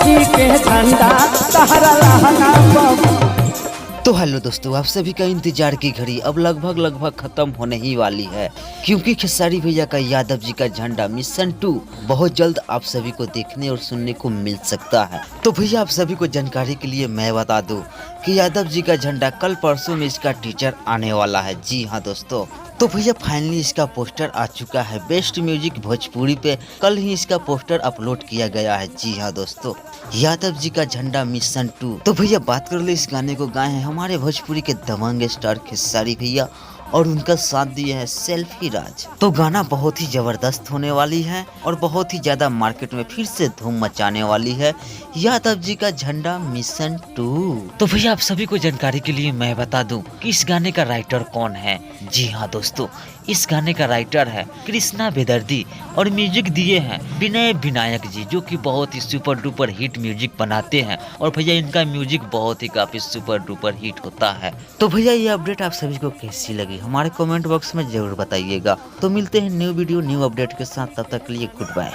जी के झंडा तहरा लहंगा पर। तो हेलो दोस्तों, आप सभी का इंतजार की घड़ी अब लगभग खत्म होने ही वाली है, क्योंकि खेसारी भैया का यादव जी का झंडा मिशन 2 बहुत जल्द आप सभी को देखने और सुनने को मिल सकता है। तो भैया आप सभी को जानकारी के लिए मैं बता दूं कि यादव जी का झंडा कल परसों में इसका टीजर आने वाला है। जी हाँ दोस्तों, तो भैया फाइनली इसका पोस्टर आ चुका है बेस्ट म्यूजिक भोजपुरी पे। कल ही इसका पोस्टर अपलोड किया गया है। जी हाँ दोस्तों, यादव जी का झंडा मिशन 2। तो भैया बात कर ले, इस गाने को गाए हैं हमारे भोजपुरी के दबंग स्टार खेसारी भैया और उनका साथ दिए है सेल्फी राज। तो गाना बहुत ही जबरदस्त होने वाली है और बहुत ही ज्यादा मार्केट में फिर से धूम मचाने वाली है यादव जी का झंडा मिशन 2। तो भैया आप सभी को जानकारी के लिए मैं बता दूं कि इस गाने का राइटर कौन है। जी हाँ दोस्तों, इस गाने का राइटर है कृष्णा बेदर्दी और म्यूजिक दिए हैं विनय विनायक जी, जो कि बहुत ही सुपर डुपर हिट म्यूजिक बनाते हैं। और भैया इनका म्यूजिक बहुत ही काफी सुपर डुपर हिट होता है। तो भैया ये अपडेट आप सभी को कैसी लगी हमारे कमेंट बॉक्स में जरूर बताइएगा। तो मिलते हैं न्यू वीडियो न्यू अपडेट के साथ, तब तक के लिए गुड बाय।